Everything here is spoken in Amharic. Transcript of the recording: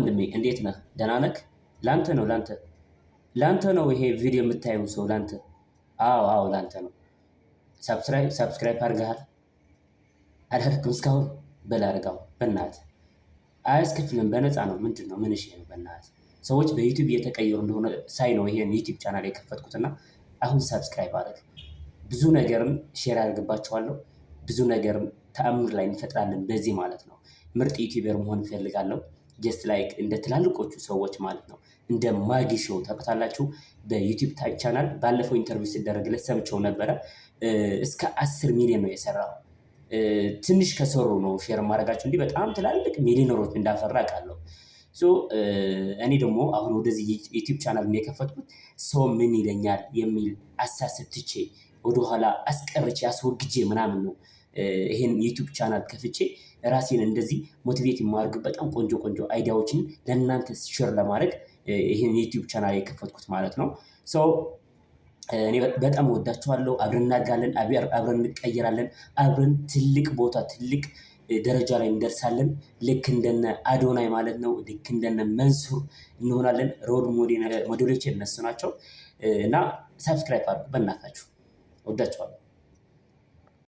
ወንድሜ እንዴት ነህ? ደህና ነህ? ላንተ ነው ይሄ ቪዲዮ የምታየው ሰው ላንተ። አዎ ላንተ ነው። ሰብስክራይብ አድርገሃል? አላደረግም እስካሁን? በል አድርገው በእናትህ። አያስከፍልም፣ በነፃ ነው። ምንድን ነው? ምን እሺ ነው? በእናትህ ሰዎች በዩቲዩብ እየተቀየሩ እንደሆነ ሳይ ነው ይሄን ዩቲዩብ ቻናል የከፈትኩትና አሁን ሰብስክራይብ አድርግ። ብዙ ነገርም ሼር አድርግባቸዋለሁ። ብዙ ነገርም ተአምር ላይ እንፈጥራለን በዚህ ማለት ነው። ምርጥ ዩቲዩበር መሆን እፈልጋለሁ። ጀስት ላይክ እንደ ትላልቆቹ ሰዎች ማለት ነው። እንደ ማጊ ሾው ታውቁታላችሁ? በዩቲዩብ ቻናል ባለፈው ኢንተርቪው ሲደረግለት ሰምቼው ነበረ። እስከ 10 ሚሊዮን ነው የሰራው። ትንሽ ከሰሩ ነው ሼር ማድረጋቸው እንዲህ በጣም ትላልቅ ሚሊዮነሮች እንዳፈራ አውቃለሁ። እኔ ደግሞ አሁን ወደዚህ ዩቲዩብ ቻናል የከፈትኩት ሰው ምን ይለኛል የሚል አሳሰብ ትቼ ወደኋላ አስቀርቼ አስወግጄ ምናምን ነው ይሄን ዩቲዩብ ቻናል ከፍቼ ራሴን እንደዚህ ሞቲቬት የማደርግ በጣም ቆንጆ አይዲያዎችን ለእናንተ ሼር ለማድረግ ይሄን ዩቲዩብ ቻናል የከፈትኩት ማለት ነው። እኔ በጣም እወዳችኋለሁ። አብረን እናድጋለን፣ አብረን እንቀየራለን፣ አብረን ትልቅ ቦታ ትልቅ ደረጃ ላይ እንደርሳለን። ልክ እንደነ አዶናይ ማለት ነው። ልክ እንደነ መንሱር እንሆናለን። ሮል ሞዴሎች እነሱ ናቸው እና ሰብስክራይብ አድርጉ በእናታችሁ። እወዳችኋለሁ።